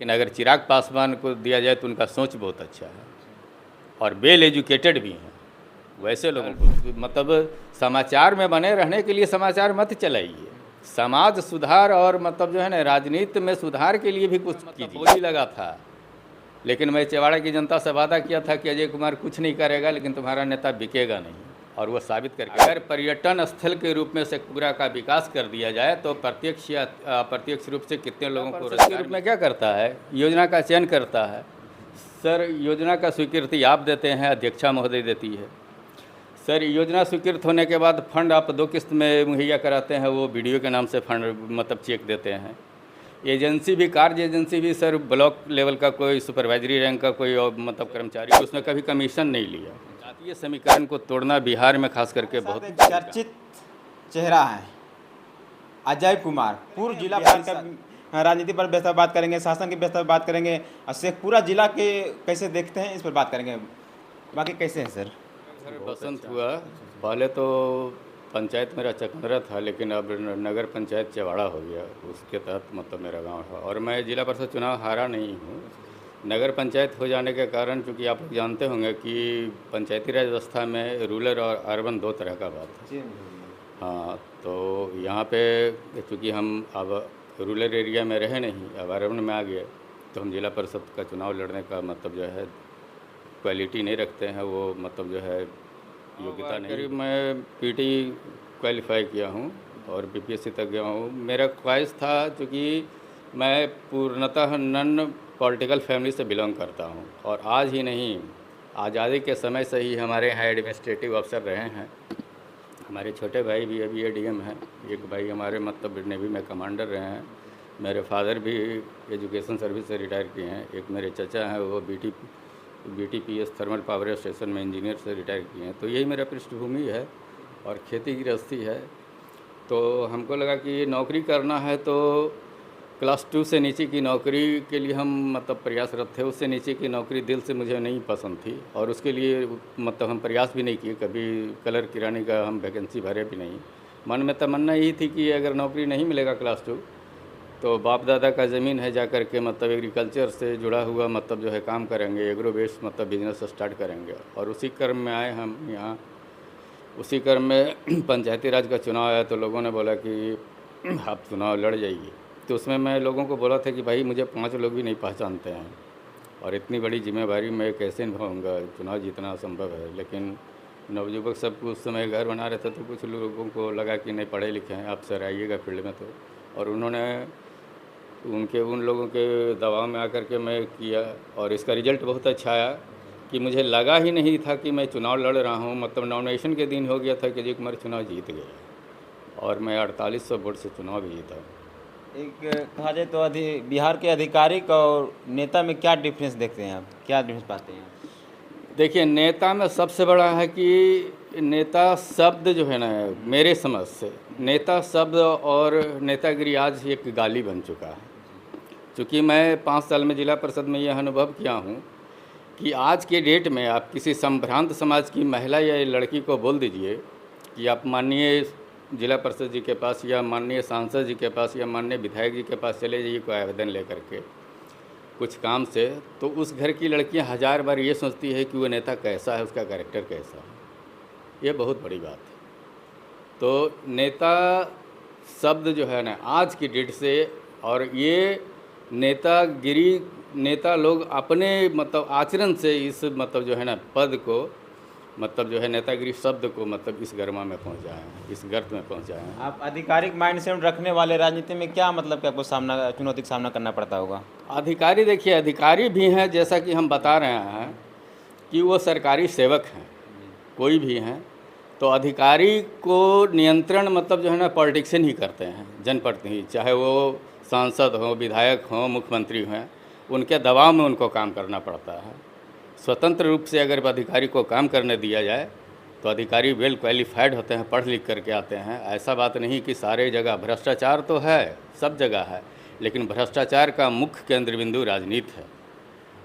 लेकिन अगर चिराग पासवान को दिया जाए तो उनका सोच बहुत अच्छा है और वेल एजुकेटेड भी हैं। वैसे लोगों को मतलब समाचार में बने रहने के लिए समाचार मत चलाइए, समाज सुधार और मतलब जो है ना राजनीति में सुधार के लिए भी कुछ कीजिए। बोली लगा था, लेकिन मैं चेवाड़ा की जनता से वादा किया था कि अजय कुमार कुछ नहीं करेगा, लेकिन तुम्हारा नेता बिकेगा नहीं, और वो साबित करके अगर पर्यटन स्थल के रूप में शेखपुरा का विकास कर दिया जाए तो प्रत्यक्ष या अप्रत्यक्ष रूप से कितने लोगों को रोजगार के रूप में क्या करता है, योजना का चयन करता है। सर, योजना का स्वीकृति आप देते हैं, अध्यक्षा महोदय देती है। सर, योजना स्वीकृत होने के बाद फंड आप 2 किस्त में मुहैया कराते हैं, वो बीडीओ के नाम से फंड मतलब चेक देते हैं। एजेंसी भी, कार्य एजेंसी भी सर ब्लॉक लेवल का कोई सुपरवाइजरी रैंक का कोई और मतलब कर्मचारी, उसमें कभी कमीशन नहीं लिया। जातीय समीकरण को तोड़ना बिहार में खास करके बहुत चर्चित चेहरा है अजय कुमार। पूर्व जिला परिषद राजनीति पर बेहतर बात करेंगे, शासन की बेहतर बात करेंगे, और शेखपुरा जिला के कैसे देखते हैं इस पर बात करेंगे। बाकी कैसे हैं सर? बसंत हुआ, पहले तो पंचायत मेरा चकंदरा था, लेकिन अब नगर पंचायत चेवाड़ा हो गया, उसके तहत मतलब मेरा गांव है। और मैं जिला परिषद चुनाव हारा नहीं हूं। नगर पंचायत हो जाने के कारण, चूँकि आप लोग जानते होंगे कि पंचायती राज व्यवस्था में रूरल और अर्बन 2 तरह का बात है। हाँ, तो यहाँ पे चूँकि हम अब रूरल एरिया में रहे नहीं, अब अर्बन में आ गए, तो हम जिला परिषद का चुनाव लड़ने का मतलब जो है क्वालिटी नहीं रखते हैं, वो मतलब जो है योग्यता नहीं। मैं पीटी क्वालिफाई किया हूँ और बीपीएससी तक गया हूँ। मेरा ख्वाहिश था, चूँकि मैं पूर्णतः नन पॉलिटिकल फैमिली से बिलोंग करता हूँ, और आज ही नहीं, आज़ादी के समय से ही हमारे यहाँ एडमिनिस्ट्रेटिव अफसर रहे हैं। हमारे छोटे भाई भी अभी एडीएम हैं, एक भाई हमारे मतलब नेवी में कमांडर रहे हैं, मेरे फादर भी एजुकेशन सर्विस से रिटायर किए हैं, एक मेरे चचा हैं वो बीटीपीएस थर्मल पावर स्टेशन में इंजीनियर से रिटायर किए हैं। तो यही मेरा पृष्ठभूमि है और खेती गृहस्थी है। तो हमको लगा कि नौकरी करना है तो क्लास 2 से नीचे की नौकरी के लिए हम मतलब प्रयासरत थे। उससे नीचे की नौकरी दिल से मुझे नहीं पसंद थी, और उसके लिए मतलब हम प्रयास भी नहीं किए। कभी कलर किराने का हम वैकेंसी भरे भी नहीं। मन में तमन्ना यही थी कि अगर नौकरी नहीं मिलेगा क्लास 2 तो बाप दादा का ज़मीन है, जा कर के मतलब एग्रीकल्चर से जुड़ा हुआ मतलब जो है काम करेंगे, एग्रो बेस्ड मतलब बिजनेस स्टार्ट करेंगे। और उसी क्रम में आए हम यहाँ। उसी क्रम में पंचायती राज का चुनाव आया तो लोगों ने बोला कि आप चुनाव लड़ जाइए। तो उसमें मैं लोगों को बोला था कि भाई मुझे 5 लोग भी नहीं पहचानते हैं, और इतनी बड़ी जिम्मेवारी मैं कैसे निभाऊंगा, चुनाव जीतना असंभव है। लेकिन नवयुवक सब उस समय घर बना रहे थे, तो कुछ लोगों को लगा कि नहीं पढ़े लिखे हैं, आप सर आइएगा फील्ड में। तो और उन्होंने उन लोगों के दबाव में आकर के मैं किया, और इसका रिज़ल्ट बहुत अच्छा आया कि मुझे लगा ही नहीं था कि मैं चुनाव लड़ रहा हूँ। मतलब नॉमिनेशन के दिन हो गया था कि अजय कुमार चुनाव जीत गया, और मैं 4800 वोट से चुनाव भी जीता। एक कहा जाए तो बिहार के आधिकारिक और नेता में क्या डिफरेंस देखते हैं आप, क्या डिफरेंस पाते हैं? देखिए, नेता में सबसे बड़ा है कि नेता शब्द जो है ना, मेरे समझ से नेता शब्द और नेतागिरी आज एक गाली बन चुका है। चूँकि मैं 5 साल में जिला परिषद में यह अनुभव किया हूँ कि आज के डेट में आप किसी संभ्रांत समाज की महिला या लड़की को बोल दीजिए कि आप माननीय जिला परिषद जी के पास या माननीय सांसद जी के पास या माननीय विधायक जी के पास चले जाइए कोई आवेदन लेकर के कुछ काम से, तो उस घर की लड़कियां 1000 बार ये सोचती है कि वो नेता कैसा है, उसका कैरेक्टर कैसा है। ये बहुत बड़ी बात है। तो नेता शब्द जो है ना आज की डेट से, और ये नेतागिरी, नेता लोग अपने मतलब आचरण से इस मतलब जो है ना पद को मतलब जो है नेतागिरी शब्द को मतलब इस गर्मा में पहुंचाए हैं, इस गर्त में पहुंचाए हैं। आप आधिकारिक माइंडसेट रखने वाले राजनीति में क्या मतलब कि आपको चुनौती का सामना करना पड़ता होगा? अधिकारी, देखिए अधिकारी भी हैं, जैसा कि हम बता रहे हैं कि वो सरकारी सेवक हैं, कोई भी हैं, तो अधिकारी को नियंत्रण मतलब जो है ना पॉलिटिशियन ही करते हैं, जनप्रतिनिधि, चाहे वो सांसद हो, विधायक हों, मुख्यमंत्री हों, उनके दबाव में उनको काम करना पड़ता है। स्वतंत्र रूप से अगर अधिकारी को काम करने दिया जाए तो अधिकारी वेल क्वालिफाइड होते हैं, पढ़ लिख करके आते हैं। ऐसा बात नहीं कि सारे जगह भ्रष्टाचार तो है, सब जगह है, लेकिन भ्रष्टाचार का मुख्य केंद्र बिंदु राजनीति है।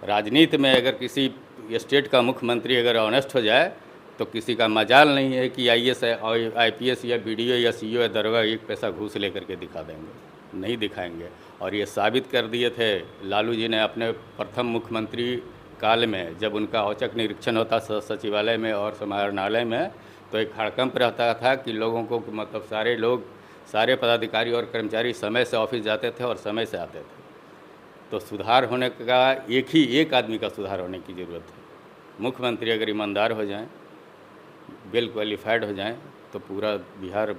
राजनीति में अगर किसी स्टेट का मुख्यमंत्री अगर ऑनेस्ट हो जाए तो किसी का मजाल नहीं है कि आईएएस आईपीएस या बीडीओ या सीईओ या दरोगा एक पैसा घूस लेकर के दिखा देंगे, नहीं दिखाएंगे। और ये साबित कर दिए थे लालू जी ने अपने प्रथम मुख्यमंत्री काल में, जब उनका औचक निरीक्षण होता सचिवालय में और समाहरणालय में, तो एक हड़कंप रहता था कि लोगों को मतलब सारे लोग, सारे पदाधिकारी और कर्मचारी समय से ऑफिस जाते थे और समय से आते थे। तो सुधार होने का एक आदमी का सुधार होने की ज़रूरत है। मुख्यमंत्री अगर ईमानदार हो जाएं, वेल क्वालिफाइड हो जाएं, तो पूरा बिहार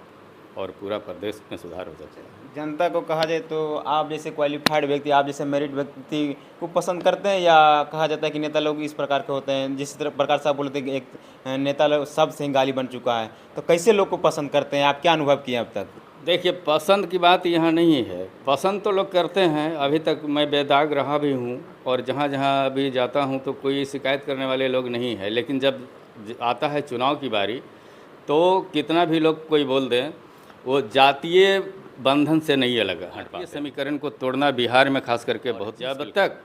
और पूरा प्रदेश में सुधार हो सकता है। जनता को कहा जाए तो आप जैसे क्वालिफाइड व्यक्ति, आप जैसे मेरिट व्यक्ति को पसंद करते हैं, या कहा जाता है कि नेता लोग इस प्रकार के होते हैं, जिस प्रकार से आप बोलते हैं कि एक नेता लोग सब से गाली बन चुका है, तो कैसे लोग को पसंद करते हैं? आप क्या अनुभव किए अब तक? देखिए, पसंद की बात यहाँ नहीं है। पसंद तो लोग करते हैं, अभी तक मैं बेदाग रहा भी हूँ और जहाँ जहाँ अभी जाता हूँ तो कोई शिकायत करने वाले लोग नहीं है। लेकिन जब आता है चुनाव की बारी, तो कितना भी लोग कोई बोल दें, वो जातीय बंधन से नहीं अलग हट पाते। समीकरण को तोड़ना बिहार में खास करके बहुत, जब तक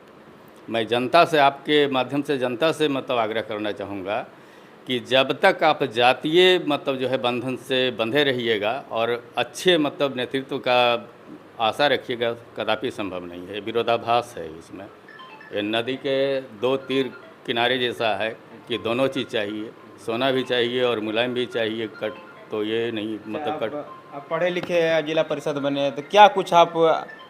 मैं जनता से, आपके माध्यम से जनता से मतलब आग्रह करना चाहूँगा कि जब तक आप जातीय मतलब जो है बंधन से बंधे रहिएगा और अच्छे मतलब नेतृत्व का आशा रखिएगा, कदापि संभव नहीं है। विरोधाभास है इसमें। ये नदी के दो तीर किनारे जैसा है कि दोनों चीज़ चाहिए, सोना भी चाहिए और मुलायम भी चाहिए। कट तो ये नहीं मतलब कट। आप पढ़े लिखे जिला परिषद बने, तो क्या कुछ आप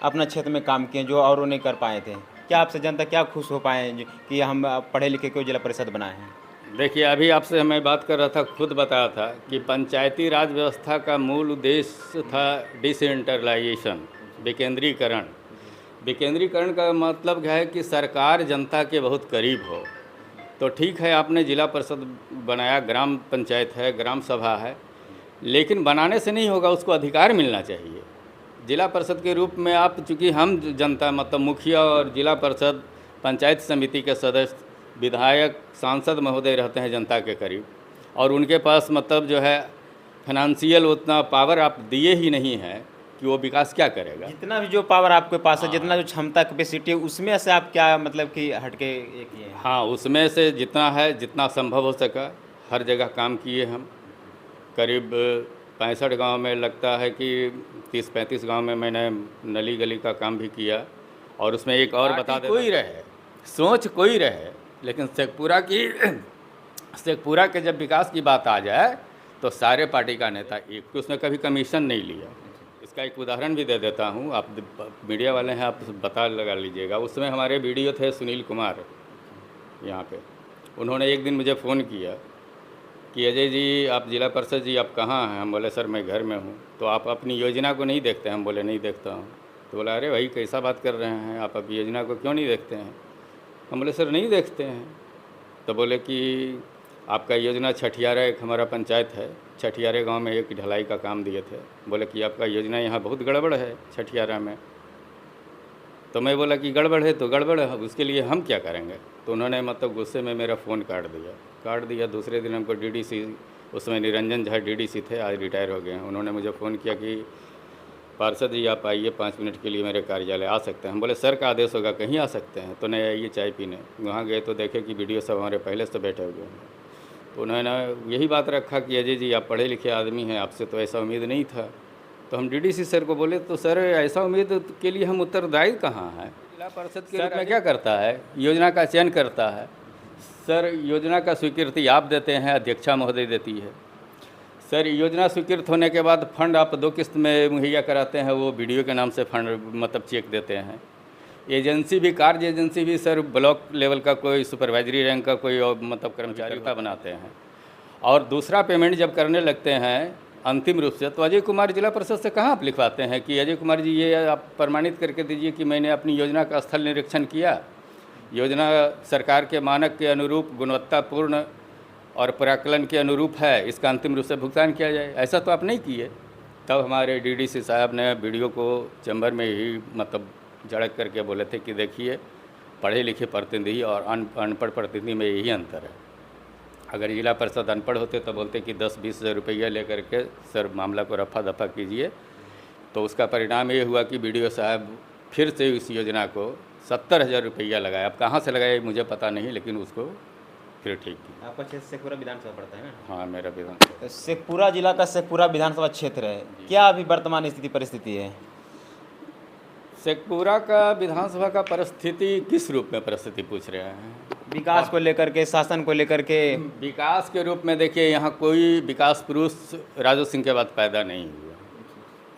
अपना क्षेत्र में काम किए जो और नहीं कर पाए थे? क्या आपसे जनता क्या खुश हो पाए कि हम पढ़े लिखे को जिला परिषद बनाए हैं? देखिए, अभी आपसे मैं बात कर रहा था, खुद बताया था कि पंचायती राज व्यवस्था का मूल उद्देश्य था डिसेंट्रलाइजेशन, विकेंद्रीकरण। विकेंद्रीकरण का मतलब क्या है कि सरकार जनता के बहुत करीब हो। तो ठीक है, आपने जिला परिषद बनाया, ग्राम पंचायत है, ग्राम सभा है, लेकिन बनाने से नहीं होगा, उसको अधिकार मिलना चाहिए। जिला परिषद के रूप में आप, चूँकि हम जनता मतलब मुखिया और जिला परिषद पंचायत समिति के सदस्य, विधायक, सांसद महोदय रहते हैं जनता के करीब, और उनके पास मतलब जो है फाइनेंशियल उतना पावर आप दिए ही नहीं है कि वो विकास क्या करेगा। जितना भी जो पावर आपके पास है, जितना जो क्षमता कैपेसिटी है, उसमें से आप क्या मतलब कि हटके एक ये है? हाँ, उसमें से जितना है, जितना संभव हो सका, हर जगह काम किए हम। करीब 65 गांव में लगता है कि 30-35 गांव में मैंने नली गली का काम भी किया। और उसमें एक और बता दें, कोई रहे, सोच कोई रहे, लेकिन शेखपुरा के जब विकास की बात आ जाए तो सारे पार्टी का नेता एक, उसने कभी कमीशन नहीं लिया। इसका एक उदाहरण भी दे देता हूँ, आप मीडिया वाले हैं, आप पता लगा लीजिएगा। उसमें हमारे वीडियो थे सुनील कुमार यहाँ पे, उन्होंने एक दिन मुझे फ़ोन किया कि अजय जी, आप जिला परिषद जी, आप कहाँ हैं? हम बोले सर मैं घर में हूँ। तो आप अपनी योजना को नहीं देखते? हम बोले नहीं देखता हूँ। तो बोला अरे भाई कैसा बात कर रहे हैं आप, अपनी योजना को क्यों नहीं देखते हैं? हम बोले सर नहीं देखते हैं। तो बोले कि आपका योजना छठियारा, एक हमारा पंचायत है, छठियारे गांव में एक ढलाई का काम दिए थे। बोले कि आपका योजना यहाँ बहुत गड़बड़ है छठियारा में। तो मैं बोला कि गड़बड़ है तो गड़बड़ है, उसके लिए हम क्या करेंगे? तो उन्होंने मतलब गुस्से में मेरा फ़ोन काट दिया। दूसरे दिन हमको डीडीसी, उसमें निरंजन झा डीडीसी थे, आज रिटायर हो गए हैं, उन्होंने मुझे फ़ोन किया कि पार्षद जी आप आइए 5 मिनट के लिए मेरे कार्यालय आ सकते हैं? हम बोले सर का आदेश होगा, कहीं आ सकते हैं? तो नहीं, आइए चाय पीने। वहाँ गए तो देखे कि वीडियो सब हमारे पहले से बैठे हुए हैं। तो उन्होंने यही बात रखा कि अजय जी आप पढ़े लिखे आदमी हैं, आपसे तो ऐसा उम्मीद नहीं था। तो हम डीडीसी सर को बोले तो सर ऐसा उम्मीद के लिए हम उत्तरदायी कहाँ हैं? जिला परिषद के रूप में क्या करता है? योजना का चयन करता है सर, योजना का स्वीकृति आप देते हैं, अध्यक्षा महोदय देती है सर। योजना स्वीकृत होने के बाद फंड आप 2 किस्त में मुहैया कराते हैं, वो वीडियो के नाम से फंड मतलब चेक देते हैं। एजेंसी भी, कार्य एजेंसी भी सर ब्लॉक लेवल का कोई सुपरवाइजरी रैंक का कोई मतलब कर्मचारी का बनाते हैं। और दूसरा पेमेंट जब करने लगते हैं अंतिम रूप से, तो अजय कुमार जिला परिषद से कहाँ आप लिखवाते हैं कि अजय कुमार जी ये आप प्रमाणित करके दीजिए कि मैंने अपनी योजना का स्थल निरीक्षण किया, योजना सरकार के मानक के अनुरूप गुणवत्तापूर्ण और प्राकलन के अनुरूप है, इसका अंतिम रूप से भुगतान किया जाए। ऐसा तो आप नहीं किए। तब हमारे डीडीसी साहब ने वीडियो को चैम्बर में ही मतलब झड़क करके बोले थे कि देखिए, पढ़े लिखे प्रतिनिधि और अनपढ़ प्रतिनिधि में यही अंतर है। अगर जिला परिषद अनपढ़ होते तो बोलते कि 10-20 हज़ार रुपया लेकर के सर मामला को रफा दफा कीजिए। तो उसका परिणाम ये हुआ कि बीडीओ साहब फिर से इस योजना को 70,000 रुपया लगाया। अब कहाँ से लगाया मुझे पता नहीं, लेकिन उसको फिर ठीक किया। आपका क्षेत्र शेखपुरा विधानसभा पड़ता है ना? हाँ, मेरा विधानसभा शेखपुरा जिला का शेखपुरा विधानसभा क्षेत्र है, क्या अभी वर्तमान स्थिति परिस्थिति है? शेखपुरा का विधानसभा का परिस्थिति किस रूप में परिस्थिति पूछ रहे हैं? विकास को लेकर के, शासन को लेकर के। विकास के रूप में देखिए, यहाँ कोई विकास पुरुष राजू सिंह के बाद पैदा नहीं हुआ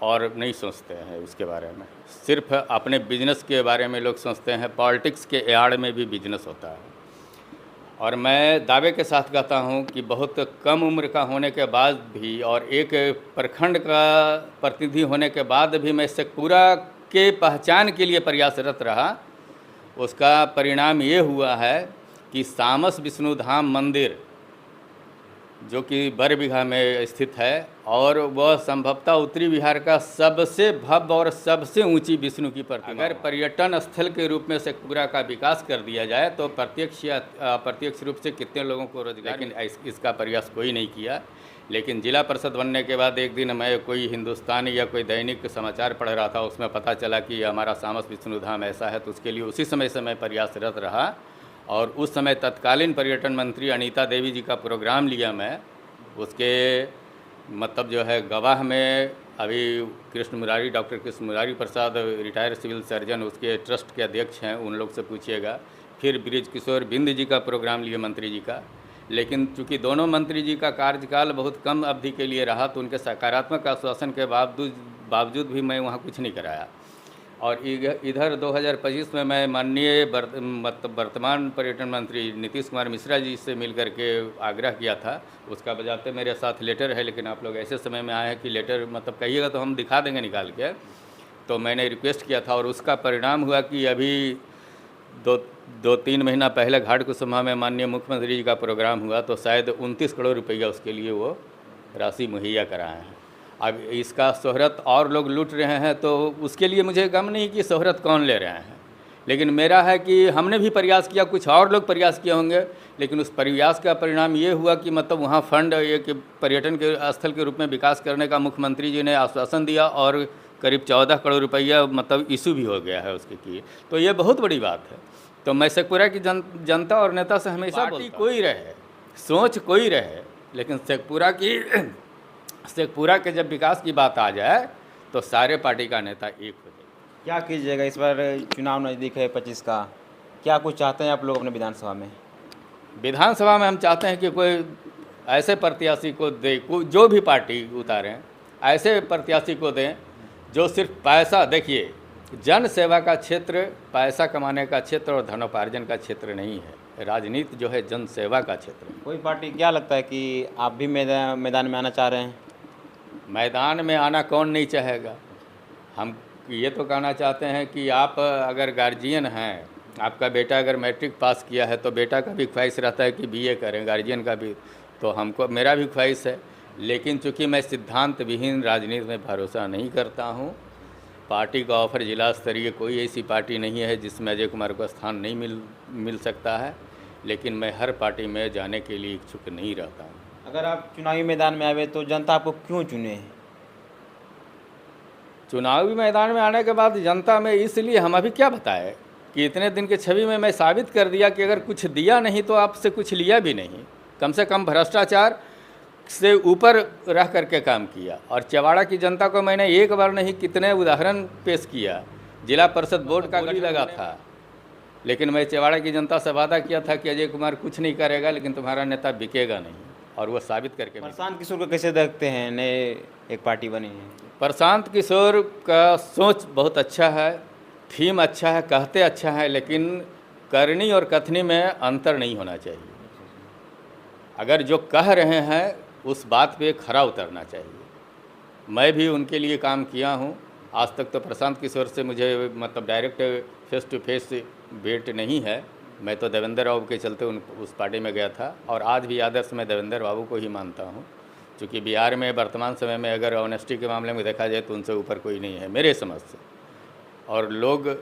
और नहीं सोचते हैं उसके बारे में। सिर्फ अपने बिजनेस के बारे में लोग सोचते हैं। पॉलिटिक्स के आड़ में भी बिजनेस होता है। और मैं दावे के साथ कहता हूँ कि बहुत कम उम्र का होने के बाद भी और एक प्रखंड का प्रतिनिधि होने के बाद भी मैं शेखपुरा के पहचान के लिए प्रयासरत रहा। उसका परिणाम ये हुआ है कि सामस विष्णु धाम मंदिर, जो कि बरबीघा में स्थित है, और वह संभवतः उत्तरी बिहार का सबसे भव्य और सबसे ऊंची विष्णु की प्रतिमा। अगर पर्यटन स्थल के रूप में शेखपुरा का विकास कर दिया जाए तो प्रत्यक्ष या अप्रत्यक्ष रूप से कितने लोगों को रोजगार, लेकिन इसका प्रयास कोई नहीं किया। लेकिन जिला परिषद बनने के बाद एक दिन मैं कोई हिंदुस्तानी या कोई दैनिक समाचार पढ़ रहा था, उसमें पता चला कि हमारा सामस विष्णु धाम ऐसा है, तो उसके लिए उसी समय से मैं प्रयासरत रहा। और उस समय तत्कालीन पर्यटन मंत्री अनीता देवी जी का प्रोग्राम लिया मैं। उसके मतलब जो है गवाह में अभी doctor Krishna Murari Prasad, retired civil surgeon, उसके ट्रस्ट के अध्यक्ष हैं, उन लोग से पूछिएगा। फिर ब्रिज किशोर बिंद जी का प्रोग्राम लिए मंत्री जी का। लेकिन चूंकि दोनों मंत्री जी का कार्यकाल बहुत कम अवधि के लिए रहा, तो उनके सकारात्मक आश्वासन के बावजूद भी मैं वहाँ कुछ नहीं कराया। और इधर 2025 में मैं माननीय वर्तमान पर्यटन मंत्री नीतीश कुमार मिश्रा जी से मिल करके आग्रह किया था। उसका बजाते मेरे साथ लेटर है, लेकिन आप लोग ऐसे समय में आए हैं कि लेटर मतलब कहिएगा तो हम दिखा देंगे निकाल के। तो मैंने रिक्वेस्ट किया था और उसका परिणाम हुआ कि अभी दो तीन महीना पहले घाट कुसुम्भा में माननीय मुख्यमंत्री जी का प्रोग्राम हुआ, तो शायद 29 करोड़ रुपया उसके लिए वो राशि मुहैया कराए हैं। अब इसका शोहरत और लोग लूट रहे हैं, तो उसके लिए मुझे गम नहीं कि शोहरत कौन ले रहे हैं, लेकिन मेरा है कि हमने भी प्रयास किया, कुछ और लोग प्रयास किए होंगे, लेकिन उस प्रयास का परिणाम ये हुआ कि मतलब वहाँ फंड एक पर्यटन के स्थल के रूप में विकास करने का मुख्यमंत्री जी ने आश्वासन दिया और करीब 14 करोड़ रुपया मतलब इशू भी हो गया है उसके लिए। तो ये बहुत बड़ी बात है। तो मैं शेखपुरा की जनता और नेता से हमेशा बोलता हूं, कोई रहे, सोच कोई रहे, लेकिन शेखपुरा के जब विकास की बात आ जाए तो सारे पार्टी का नेता एक हो जाए। क्या कीजिएगा, इस बार चुनाव नज़दीक है 25 का, क्या कुछ चाहते हैं आप लोग अपने विधानसभा में? विधानसभा में हम चाहते हैं कि कोई ऐसे प्रत्याशी को दे, जो भी पार्टी उतारें ऐसे प्रत्याशी को दें जो सिर्फ पैसा, देखिए जन सेवा का क्षेत्र पैसा कमाने का क्षेत्र और धनोपार्जन का क्षेत्र नहीं है। राजनीति जो है जन सेवा का क्षेत्र है। कोई पार्टी, क्या लगता है कि आप भी मैदान में आना चाह रहे हैं? मैदान में आना कौन नहीं चाहेगा। हम ये तो कहना चाहते हैं कि आप अगर गार्जियन हैं, आपका बेटा अगर मैट्रिक पास किया है तो बेटा का भी ख्वाहिश रहता है कि बीए करें, गार्जियन का भी, तो हमको मेरा भी ख्वाहिश है। लेकिन चूँकि मैं सिद्धांत विहीन राजनीति में भरोसा नहीं करता हूँ। पार्टी का ऑफर जिला स्तरीय कोई ऐसी पार्टी नहीं है जिसमें अजय कुमार को स्थान नहीं मिल सकता है, लेकिन मैं हर पार्टी में जाने के लिए इच्छुक नहीं रहता हूँ। अगर आप चुनावी मैदान में आए तो जनता आपको क्यों चुने? चुनावी मैदान में आने के बाद जनता में इसलिए, हम अभी क्या बताएं कि इतने दिन के छवि में मैं साबित कर दिया कि अगर कुछ दिया नहीं तो आपसे कुछ लिया भी नहीं। कम से कम भ्रष्टाचार से ऊपर रह करके काम किया। और चवाड़ा की जनता को मैंने एक बार नहीं कितने उदाहरण पेश किया। जिला परिषद बोर्ड का गली लगा था, लेकिन मैं चवाड़ा की जनता से वादा किया था कि अजय कुमार कुछ नहीं करेगा, लेकिन तुम्हारा नेता बिकेगा नहीं, और वो साबित करके। प्रशांत किशोर को कैसे देखते हैं? नए एक पार्टी बनी है। प्रशांत किशोर का सोच बहुत अच्छा है, थीम अच्छा है, कहते अच्छा है, लेकिन करनी और कथनी में अंतर नहीं होना चाहिए। अगर जो कह रहे हैं उस बात पे खरा उतरना चाहिए। मैं भी उनके लिए काम किया हूँ। आज तक तो प्रशांत किशोर से मुझे मतलब डायरेक्ट फेस टू फेस भेंट नहीं है। मैं तो देवेंद्र बाबू के चलते उस पार्टी में गया था, और आज भी आदर्श मैं देवेंद्र बाबू को ही मानता हूँ, क्योंकि बिहार में वर्तमान समय में अगर ऑनेस्टी के मामले में देखा जाए तो उनसे ऊपर कोई नहीं है मेरे समझ से। और लोग,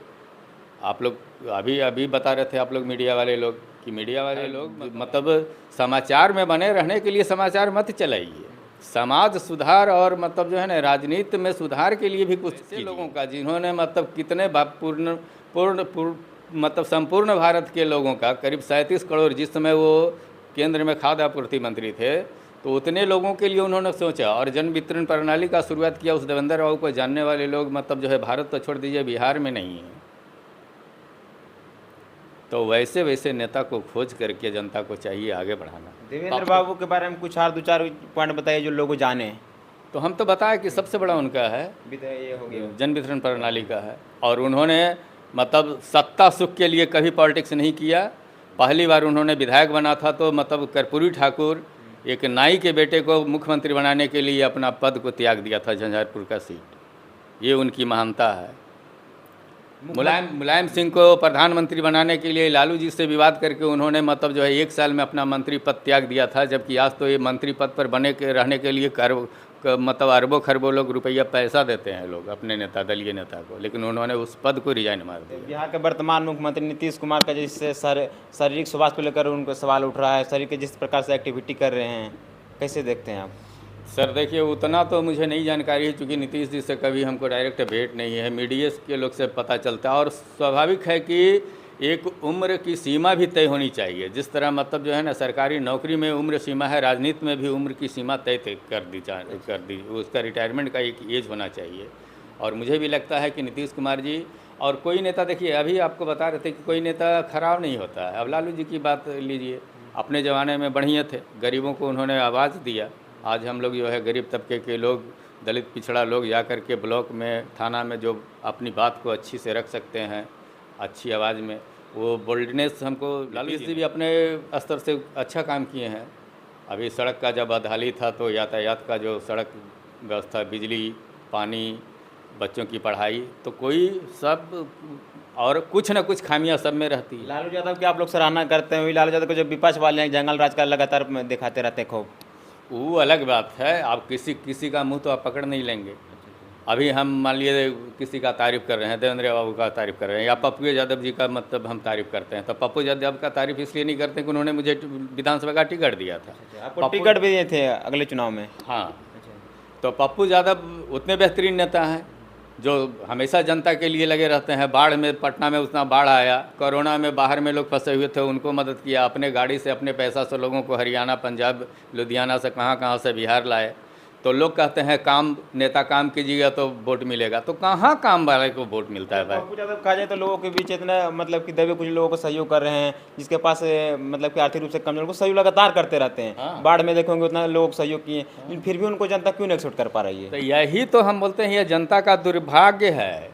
आप लोग अभी बता रहे थे आप लोग मीडिया वाले लोग कि मीडिया वाले लोग मतलब समाचार में बने रहने के लिए समाचार मत चलाइए। समाज सुधार और मतलब जो है ना राजनीति में सुधार के लिए भी कुछ लोगों का, जिन्होंने मतलब कितने मतलब संपूर्ण भारत के लोगों का करीब 37 करोड़, जिस समय वो केंद्र में खाद्य आपूर्ति मंत्री थे, तो उतने लोगों के लिए उन्होंने सोचा और जन वितरण प्रणाली का शुरुआत किया। उस देवेंद्र बाबू को जानने वाले लोग मतलब जो है भारत तो छोड़ दीजिए, बिहार में नहीं है। तो वैसे वैसे नेता को खोज करके जनता को चाहिए आगे बढ़ाना। देवेंद्र बाबू के बारे में कुछ और 2-4 पॉइंट बताइए जो लोग जाने। तो हम तो बताया कि सबसे बड़ा उनका है ये हो गया जन वितरण प्रणाली का है, और उन्होंने मतलब सत्ता सुख के लिए कभी पॉलिटिक्स नहीं किया। पहली बार उन्होंने विधायक बना था तो मतलब कर्पूरी ठाकुर एक नाई के बेटे को मुख्यमंत्री बनाने के लिए अपना पद को त्याग दिया था झंझारपुर का सीट। ये उनकी महानता है। मुलायम सिंह को प्रधानमंत्री बनाने के लिए लालू जी से विवाद करके उन्होंने मतलब जो है 1 साल में अपना मंत्री पद त्याग दिया था, जबकि आज तो ये मंत्री पद पर रहने के लिए मतलब अरबों खरबों लोग रुपया पैसा देते हैं लोग अपने नेता, दलीय नेता को, लेकिन उन्होंने उस पद को रिजाइन मार दिया। बिहार के वर्तमान मुख्यमंत्री नीतीश कुमार का जिससे शारीरिक स्वास्थ्य को लेकर उनको सवाल उठ रहा है, शरीर के जिस प्रकार से एक्टिविटी कर रहे हैं, कैसे देखते हैं आप? सर देखिए, उतना तो मुझे नहीं जानकारी है, क्योंकि नीतीश जी से कभी हमको डायरेक्ट भेंट नहीं है। मीडिया के लोग से पता चलता है, और स्वाभाविक है कि एक उम्र की सीमा भी तय होनी चाहिए। जिस तरह मतलब जो है ना सरकारी नौकरी में उम्र सीमा है, राजनीति में भी उम्र की सीमा तय कर दी। उसका रिटायरमेंट का एक एज होना चाहिए। और मुझे भी लगता है कि नीतीश कुमार जी और कोई नेता, देखिए अभी आपको बता रहे थे कि कोई नेता खराब नहीं होता है। अब लालू जी की बात लीजिए, अपने ज़माने में बढ़िया थे, गरीबों को उन्होंने आवाज़ दिया। आज हम लोग जो है गरीब तबके के लोग, दलित पिछड़ा लोग जा कर के ब्लॉक में, थाना में जो अपनी बात को अच्छी से रख सकते हैं अच्छी आवाज़ में, वो बोल्डनेस हमको लालू जी भी अपने स्तर से अच्छा काम किए हैं। अभी सड़क का जब बदहाली था तो यातायात का जो सड़क व्यवस्था, बिजली, पानी, बच्चों की पढ़ाई, तो कोई सब और कुछ न कुछ खामियां सब में रहती है। लालू यादव की आप लोग सराहना करते हैं, लालू यादव को जो विपक्ष वाले हैं जंगल राज का लगातार दिखाते रहते हैं खूब, वो अलग बात है। आप किसी का मुंह तो आप पकड़ नहीं लेंगे। अभी हम मान लिए किसी का तारीफ़ कर रहे हैं, देवेंद्र बाबू का तारीफ़ कर रहे हैं, या पप्पू यादव जी का मतलब हम तारीफ़ करते हैं, तो पप्पू यादव का तारीफ़ इसलिए नहीं करते कि उन्होंने मुझे विधानसभा का टिकट दिया था। आपको टिकट भी दिए थे अगले चुनाव में? हाँ, तो पप्पू यादव उतने बेहतरीन नेता हैं जो हमेशा जनता के लिए लगे रहते हैं। बाढ़ में, पटना में उतना बाढ़ आया, कोरोना में बाहर में लोग फंसे हुए थे, उनको मदद किया, अपने गाड़ी से अपने पैसा से लोगों को हरियाणा, पंजाब, लुधियाना से कहाँ से बिहार लाए। तो लोग कहते हैं काम, नेता काम कीजिएगा तो वोट मिलेगा, तो कहाँ काम वाले को वोट मिलता है भाई? पप्पू यादव कहा जाए तो लोगों के बीच इतना मतलब कि दबे कुछ लोगों को सहयोग कर रहे हैं, जिसके पास मतलब कि आर्थिक रूप से कमजोर को सहयोग लगातार करते रहते हैं। हाँ। बाढ़ में देखोगे उतना लोग सहयोग किए, लेकिन फिर भी उनको जनता क्यों नहीं एक्सेप्ट कर पा रही है? तो यही तो हम बोलते हैं, ये जनता का दुर्भाग्य है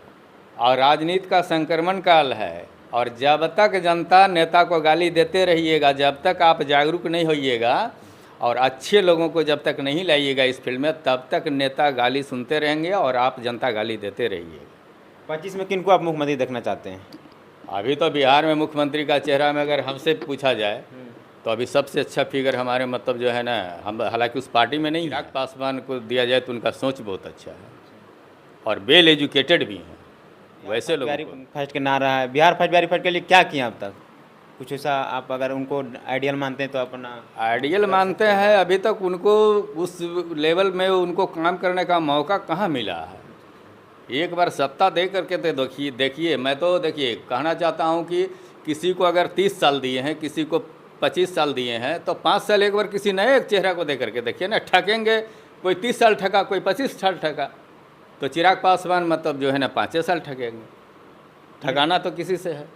और राजनीति का संक्रमण काल है। और जब तक जनता नेता को गाली देते रहिएगा, जब तक आप जागरूक नहीं होइएगा और अच्छे लोगों को जब तक नहीं लाइएगा इस फील्ड में, तब तक नेता गाली सुनते रहेंगे और आप जनता गाली देते रहिएगा। 25 में किनको आप मुख्यमंत्री देखना चाहते हैं? अभी तो बिहार में मुख्यमंत्री का चेहरा में अगर हमसे पूछा जाए तो अभी सबसे अच्छा फिगर हमारे मतलब जो है ना, हम हालांकि उस पार्टी में नहीं, चिराग पासवान को दिया जाए तो उनका सोच बहुत अच्छा है और वेल एजुकेटेड भी हैं। वैसे लोग फर्स्ट के नारा है, बिहार फर्स्ट, बिहारी फर्स्ट के लिए क्या किया अब तक? कुछ ऐसा आप अगर उनको आइडियल मानते हैं तो अपना आइडियल मानते हैं, अभी तक उनको उस लेवल में उनको काम करने का मौका कहाँ मिला है। एक बार सत्ता दे करके तो देखिए मैं तो देखिए कहना चाहता हूँ कि किसी को अगर 30 साल दिए हैं, किसी को 25 साल दिए हैं, तो 5 साल एक बार किसी नए चेहरा को दे करके देखिए ना। ठकेंगे, कोई 30 साल ठका, कोई 25 साल ठका, तो चिराग पासवान मतलब जो है ना 5 साल ठगेंगे। ठगाना तो किसी से है।